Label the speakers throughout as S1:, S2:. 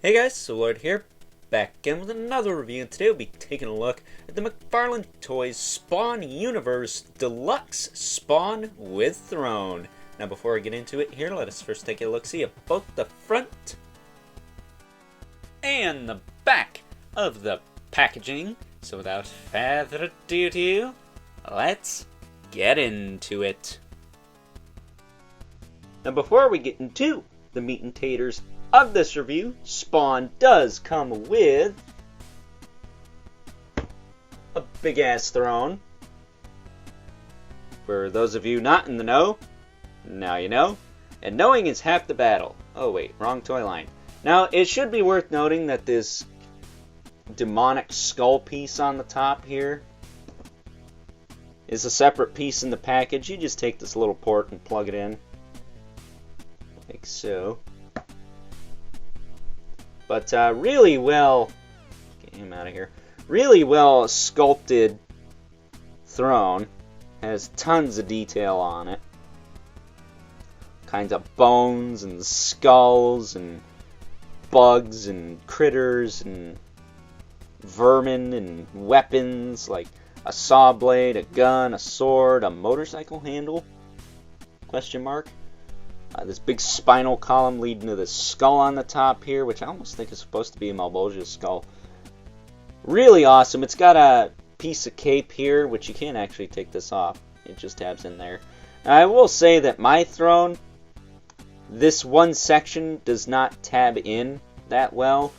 S1: Hey guys, Lord here, back again with another review, and today we'll be taking a look at the McFarlane Toys Spawn Universe Deluxe Spawn with Throne. Now before I get into it here, let us first take a look-see at both the front and the back of the packaging. So without further ado, let's get into it. Now before we get into the meat and taters of this review, Spawn does come with a big ass throne. For those of you not in the know, now you know. And knowing is half the battle. Oh wait, wrong toy line. Now it should be worth noting that this demonic skull piece on the top here is a separate piece in the package. You just take this little port and plug it in, like so. But really well, get him out of here. Really well sculpted throne. Has tons of detail on it. Kinds of bones and skulls and bugs and critters and vermin and weapons like a saw blade, a gun, a sword, a motorcycle handle? Question mark. This big spinal column leading to the skull on the top here, which I almost think is supposed to be a Malbolgia's skull. Really awesome. It's got a piece of cape here, which you can't actually take this off. It just tabs in there. Now, I will say that my throne, this one section does not tab in that well,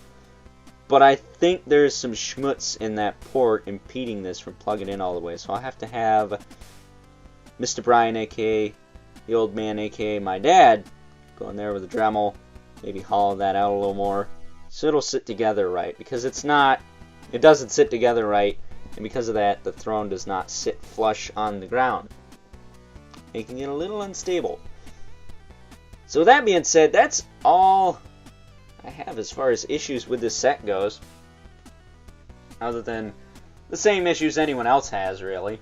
S1: but I think there's some schmutz in that port impeding this from plugging in all the way. So I'll have to have Mr. Brian, aka the old man, aka my dad, go in there with a Dremel, maybe hollow that out a little more, so it'll sit together right, because it doesn't sit together right, and because of that, the throne does not sit flush on the ground, making it a little unstable. So with that being said, that's all I have as far as issues with this set goes, other than the same issues anyone else has, really.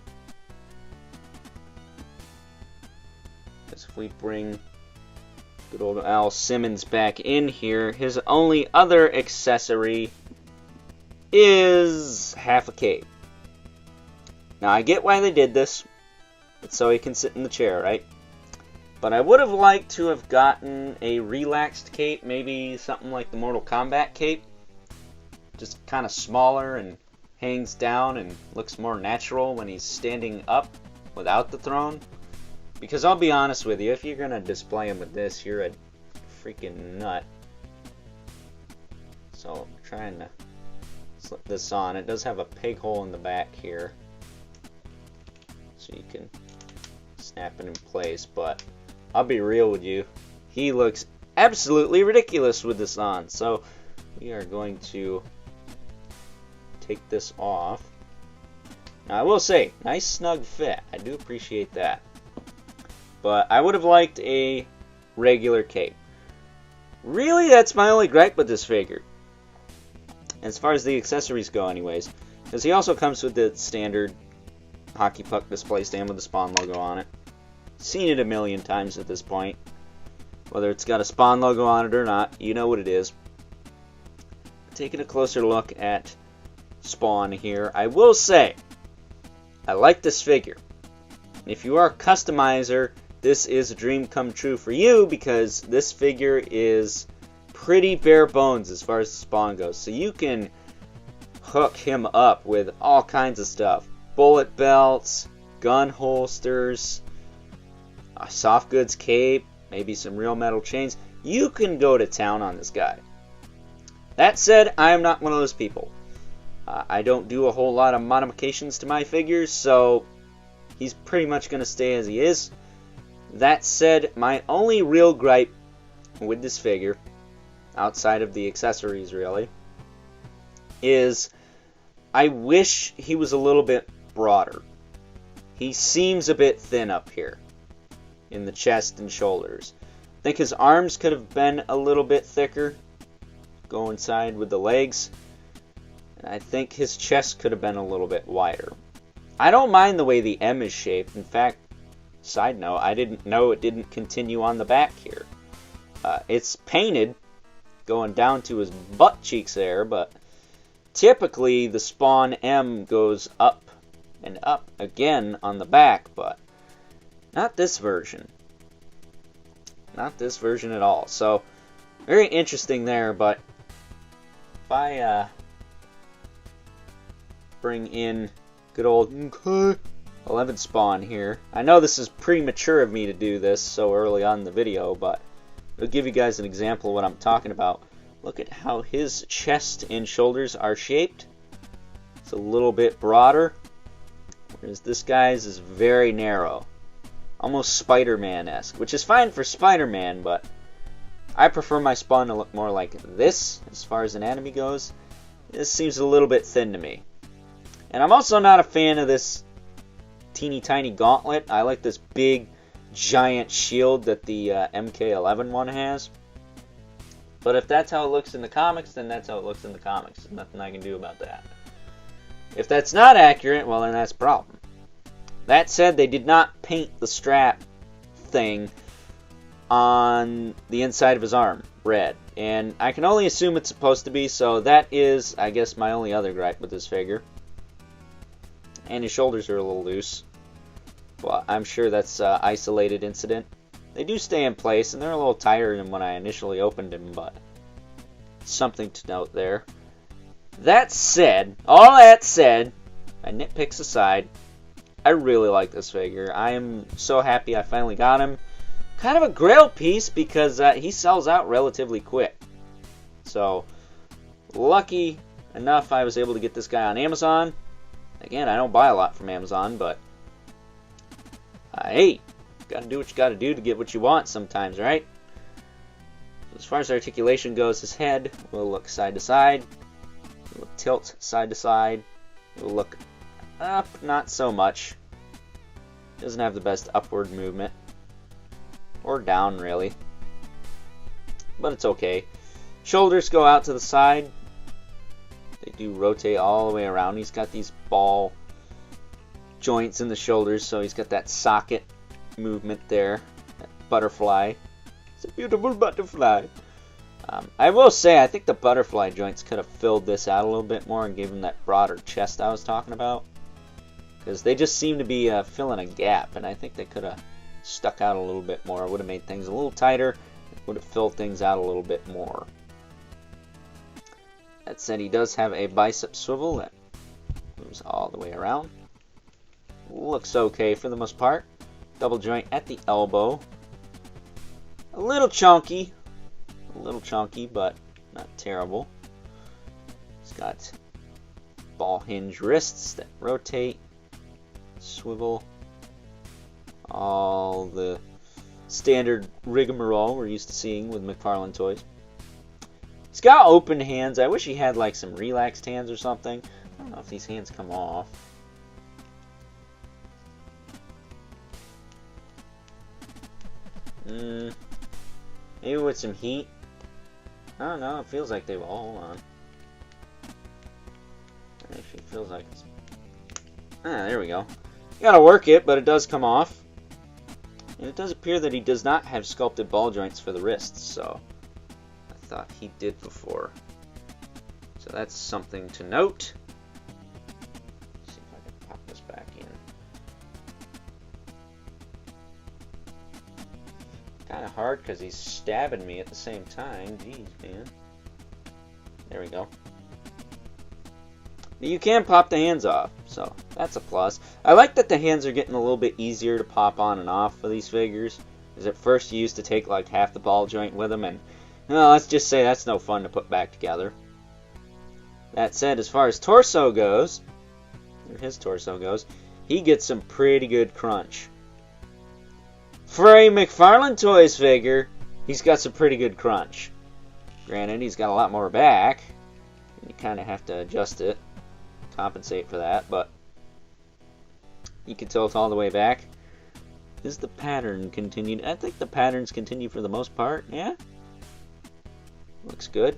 S1: If we bring good old Al Simmons back in here, his only other accessory is half a cape. Now I get why they did this. It's so he can sit in the chair, right? But I would have liked to have gotten a relaxed cape, maybe something like the Mortal Kombat cape. Just kind of smaller and hangs down and looks more natural when he's standing up without the throne. Because I'll be honest with you, if you're going to display him with this, you're a freaking nut. So I'm trying to slip this on. It does have a peg hole in the back here, so you can snap it in place. But I'll be real with you, he looks absolutely ridiculous with this on. So we are going to take this off. Now I will say, nice snug fit. I do appreciate that. But I would have liked a regular cape. Really, that's my only gripe with this figure, as far as the accessories go anyways. Because he also comes with the standard hockey puck display stand with the Spawn logo on it. Seen it a million times at this point. Whether it's got a Spawn logo on it or not, you know what it is. Taking a closer look at Spawn here, I will say, I like this figure. If you are a customizer, this is a dream come true for you, because this figure is pretty bare bones as far as the Spawn goes. So you can hook him up with all kinds of stuff. Bullet belts, gun holsters, a soft goods cape, maybe some real metal chains. You can go to town on this guy. That said, I am not one of those people. I don't do a whole lot of modifications to my figures, so he's pretty much going to stay as he is. That said, my only real gripe with this figure, outside of the accessories really, is I wish he was a little bit broader. He seems a bit thin up here in the chest and shoulders. I think his arms could have been a little bit thicker, coincide with the legs. And I think his chest could have been a little bit wider. I don't mind the way the M is shaped. In fact, side note, I didn't know it didn't continue on the back here. It's painted going down to his butt cheeks there, but typically the spawn M goes up and up again on the back, but not this version. Not this version at all. So, very interesting there, but if I bring in good old 11 spawn here. I know this is premature of me to do this so early on in the video, but it'll give you guys an example of what I'm talking about. Look at how his chest and shoulders are shaped. It's a little bit broader, whereas this guy's is very narrow. Almost Spider-Man-esque, which is fine for Spider-Man, but I prefer my spawn to look more like this as far as anatomy goes. This seems a little bit thin to me. And I'm also not a fan of this teeny tiny gauntlet. I like this big giant shield that the MK11 one has. But if that's how it looks in the comics, then that's how it looks in the comics. There's nothing I can do about that. If that's not accurate, well then that's a problem. That said, they did not paint the strap thing on the inside of his arm red. And I can only assume it's supposed to be, so that is, I guess, my only other gripe with this figure. And his shoulders are a little loose. Well, I'm sure that's an isolated incident. They do stay in place, and they're a little tighter than when I initially opened him, but something to note there. That said, all that said, my nitpicks aside, I really like this figure. I am so happy I finally got him. Kind of a grail piece because he sells out relatively quick. So, lucky enough I was able to get this guy on Amazon. Again, I don't buy a lot from Amazon, but hey, gotta do what you gotta do to get what you want sometimes, right? As far as articulation goes, his head will look side to side. It will tilt side to side. It will look up, not so much. Doesn't have the best upward movement. Or down, really. But it's okay. Shoulders go out to the side. They do rotate all the way around. He's got these ball joints in the shoulders, so he's got that socket movement there. That butterfly. It's a beautiful butterfly. I will say, I think the butterfly joints could have filled this out a little bit more and gave him that broader chest I was talking about. Because they just seem to be filling a gap, and I think they could have stuck out a little bit more. It would have made things a little tighter. It would have filled things out a little bit more. That said, he does have a bicep swivel that moves all the way around. Looks okay for the most part. Double joint at the elbow. A little chunky, but not terrible. He's got ball hinge wrists that rotate, swivel, all the standard rigmarole we're used to seeing with McFarlane toys. He's got open hands. I wish he had like some relaxed hands or something. I don't know if these hands come off. Maybe with some heat. I don't know. It feels like they will. Hold on. It actually feels like it's... there we go. You gotta work it, but it does come off. And it does appear that he does not have sculpted ball joints for the wrists, so I thought he did before. So that's something to note. Let's see if I can pop this back in. Kind of hard because he's stabbing me at the same time. Jeez, man. There we go. But you can pop the hands off, so that's a plus. I like that the hands are getting a little bit easier to pop on and off for these figures. Because at first you used to take like half the ball joint with them, and well, let's just say that's no fun to put back together. That said, as far as torso goes, or his torso goes, he gets some pretty good crunch. For a McFarlane Toys figure, he's got some pretty good crunch. Granted, he's got a lot more back, and you kind of have to adjust it, compensate for that, but you can tilt all the way back. Is the pattern continued? I think the patterns continue for the most part, yeah? Looks good.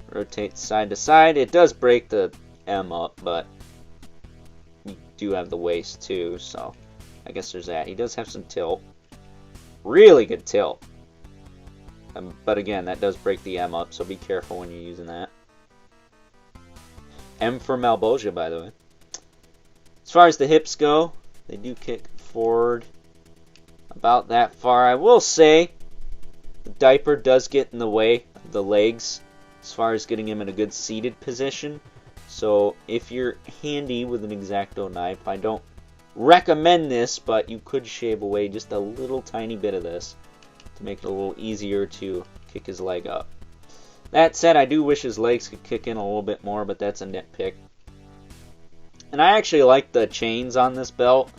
S1: Rotates side to side. It does break the M up, but you do have the waist too, so I guess there's that. He does have some tilt. Really good tilt. But again, that does break the M up, so be careful when you're using that. M for Malbolgia, by the way. As far as the hips go, they do kick forward about that far. I will say the diaper does get in the way of the legs as far as getting him in a good seated position. So if you're handy with an X-Acto knife, I don't recommend this, but you could shave away just a little tiny bit of this to make it a little easier to kick his leg up. That said, I do wish his legs could kick in a little bit more, but that's a nitpick. And I actually like the chains on this belt.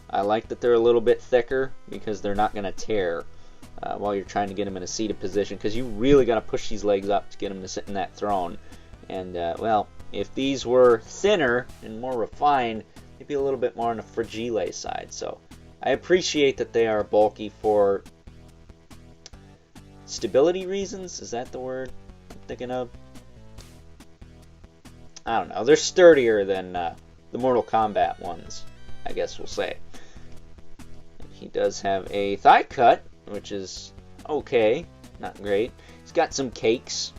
S1: I like that they're a little bit thicker because they're not going to tear while you're trying to get him in a seated position, because you really got to push these legs up to get him to sit in that throne. And, well, if these were thinner and more refined, they'd be a little bit more on the fragile side. So I appreciate that they are bulky for stability reasons. Is that the word I'm thinking of? I don't know. They're sturdier than the Mortal Kombat ones, I guess we'll say. He does have a thigh cut, which is okay, not great. He's got some cakes.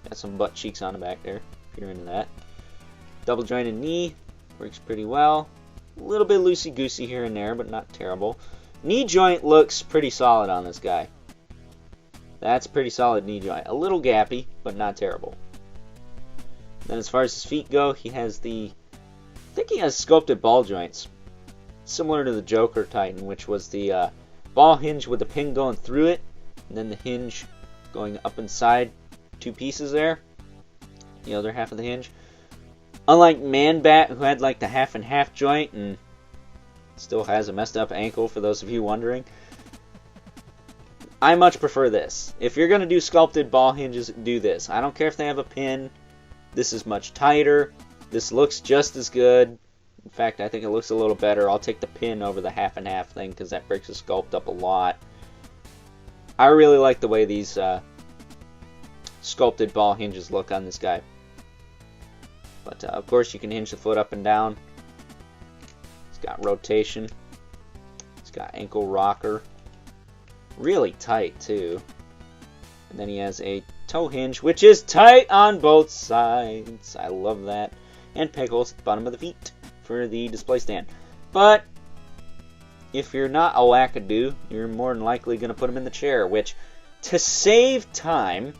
S1: Got some butt cheeks on the back there, if you're into that. Double jointed knee, works pretty well. A little bit loosey-goosey here and there, but not terrible. Knee joint looks pretty solid on this guy. That's pretty solid knee joint. A little gappy, but not terrible. Then as far as his feet go, he has I think he has sculpted ball joints. Similar to the Joker Titan, which was the ball hinge with the pin going through it, and then the hinge going up inside two pieces there. The other half of the hinge. Unlike Man-Bat, who had like the half and half joint and still has a messed up ankle, for those of you wondering. I much prefer this. If you're going to do sculpted ball hinges, do this. I don't care if they have a pin. This is much tighter. This looks just as good. In fact, I think it looks a little better. I'll take the pin over the half and half thing because that breaks the sculpt up a lot. I really like the way these sculpted ball hinges look on this guy. But of course you can hinge the foot up and down. It's got rotation. It's got ankle rocker. Really tight too. And then he has a toe hinge, which is tight on both sides. I love that. And peg holes at the bottom of the feet for the display stand. But if you're not a wackadoo, you're more than likely going to put him in the chair, which, to save time,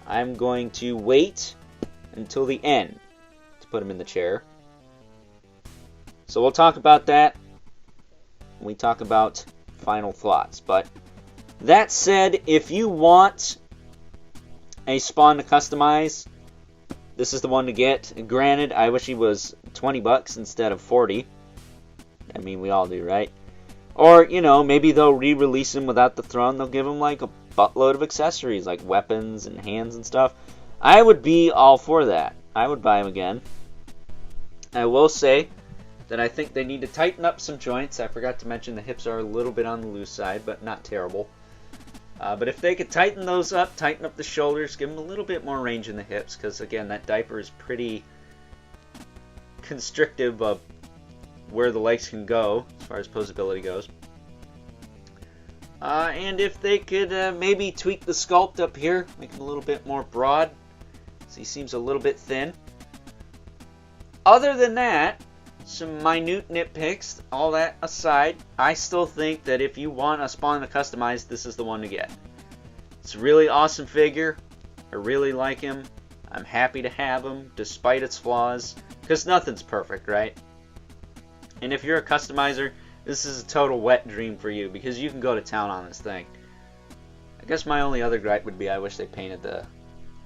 S1: I'm going to wait until the end to put him in the chair. So we'll talk about that when we talk about final thoughts. But that said, if you want a Spawn to customize, this is the one to get. Granted, I wish he was 20 bucks instead of 40. I mean, we all do, right? Or, you know, maybe they'll re-release him without the throne. They'll give him like a buttload of accessories, like weapons and hands and stuff. I would be all for that. I would buy him again. I will say that I think they need to tighten up some joints. I forgot to mention the hips are a little bit on the loose side, but not terrible. But if they could tighten those up, tighten up the shoulders, give them a little bit more range in the hips, because again, that diaper is pretty constrictive of where the legs can go as far as posability goes. And if they could maybe tweak the sculpt up here, make him a little bit more broad, so he seems a little bit thin. Other than that, some minute nitpicks, all that aside, I still think that if you want a Spawn to customize, this is the one to get. It's a really awesome figure. I really like him. I'm happy to have him, despite its flaws, because nothing's perfect, right? And if you're a customizer, this is a total wet dream for you, because you can go to town on this thing. I guess my only other gripe would be I wish they painted the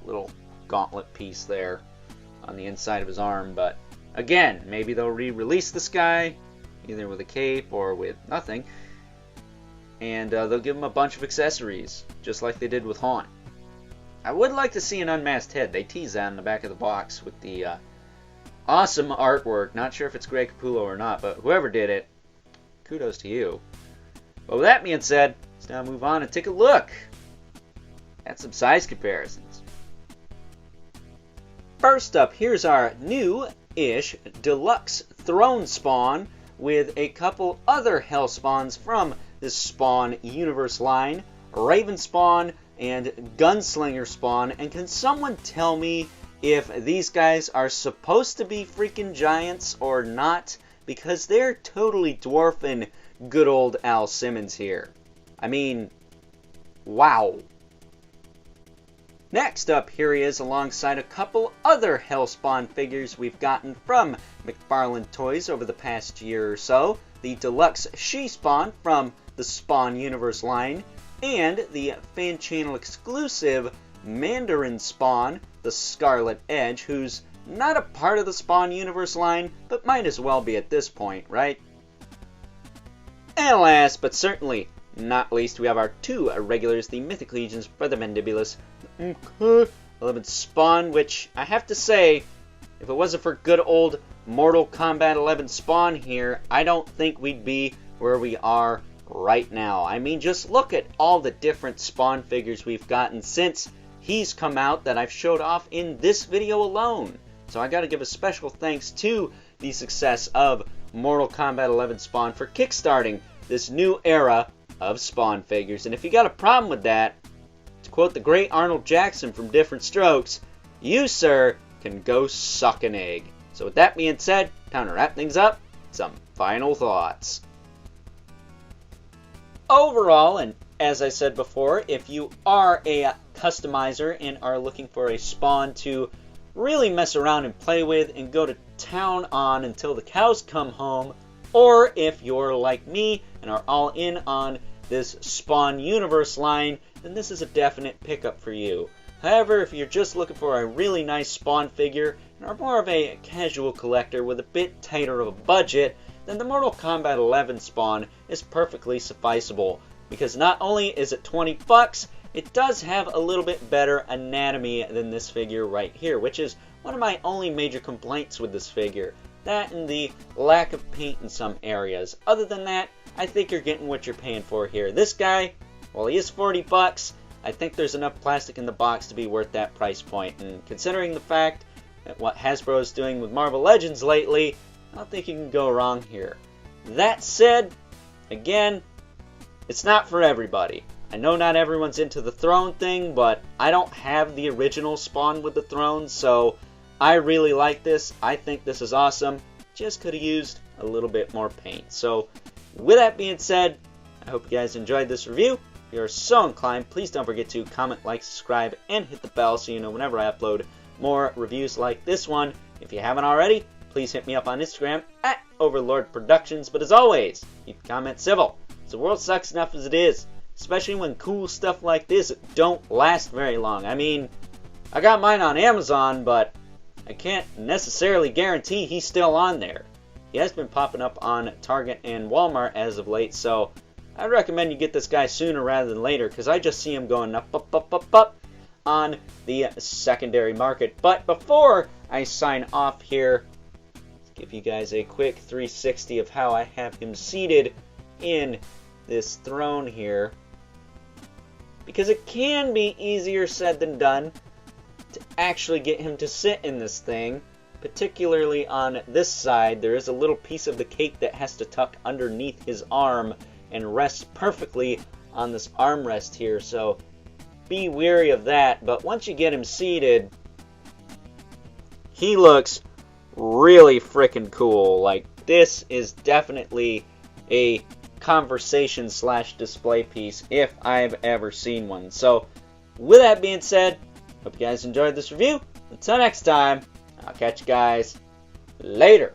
S1: little gauntlet piece there on the inside of his arm, but again, maybe they'll re-release this guy, either with a cape or with nothing, and they'll give him a bunch of accessories, just like they did with Haunt. I would like to see an unmasked head. They tease that in the back of the box with the awesome artwork. Not sure if it's Greg Capullo or not, but whoever did it, kudos to you. But with that being said, let's now move on and take a look at some size comparisons. First up, here's our new-ish Deluxe Throne Spawn with a couple other Hell Spawns from the Spawn Universe line. Raven spawn and Gunslinger spawn, and can someone tell me if these guys are supposed to be freaking giants or not? Because they're totally dwarfing good old Al Simmons here. I mean, wow. Next up, here he is alongside a couple other Hellspawn figures we've gotten from McFarlane Toys over the past year or so. The Deluxe She-Spawn from the Spawn Universe line, and the fan channel exclusive Mandarin Spawn, the Scarlet Edge, who's not a part of the Spawn Universe line, but might as well be at this point, right? And last, but certainly not least, we have our two regulars, the Mythic Legions for the Mandibulus 11 Spawn, which I have to say, if it wasn't for good old Mortal Kombat 11 Spawn here, I don't think we'd be where we are right now. I mean, just look at all the different Spawn figures we've gotten since he's come out that I've showed off in this video alone. So I gotta give a special thanks to the success of Mortal Kombat 11 Spawn for kickstarting this new era of Spawn figures. And if you got a problem with that, to quote the great Arnold Jackson from Different Strokes, you, sir, can go suck an egg. So with that being said, time to wrap things up, some final thoughts. Overall, and as I said before, if you are a customizer and are looking for a Spawn to really mess around and play with and go to town on until the cows come home, or if you're like me and are all in on this Spawn Universe line, then this is a definite pickup for you. However, if you're just looking for a really nice Spawn figure and are more of a casual collector with a bit tighter of a budget, then the Mortal Kombat 11 Spawn is perfectly sufficeable, because not only is it 20 bucks, it does have a little bit better anatomy than this figure right here, which is one of my only major complaints with this figure. That and the lack of paint in some areas. Other than that, I think you're getting what you're paying for here. This guy, well, he is 40 bucks. I think there's enough plastic in the box to be worth that price point. And considering the fact that what Hasbro is doing with Marvel Legends lately, I don't think you can go wrong here. That said, again, it's not for everybody. I know not everyone's into the throne thing, but I don't have the original Spawn with the throne, so I really like this. I think this is awesome. Just could have used a little bit more paint. So with that being said, I hope you guys enjoyed this review. If you're so inclined, please don't forget to comment, like, subscribe, and hit the bell so you know whenever I upload more reviews like this one. If you haven't already, please hit me up on Instagram at Overlord Productions. But as always, keep the comments civil. The world sucks enough as it is, especially when cool stuff like this don't last very long. I mean, I got mine on Amazon, but I can't necessarily guarantee he's still on there. He has been popping up on Target and Walmart as of late, so I'd recommend you get this guy sooner rather than later, because I just see him going up on the secondary market. But before I sign off here, let's give you guys a quick 360 of how I have him seated in this throne here, because it can be easier said than done to actually get him to sit in this thing. Particularly on this side, there is a little piece of the cake that has to tuck underneath his arm and rest perfectly on this armrest here, so be wary of that. But once you get him seated, he looks really freaking cool. Like, this is definitely a conversation / display piece if I've ever seen one. So with that being said, hope you guys enjoyed this review. Until next time, I'll catch you guys later.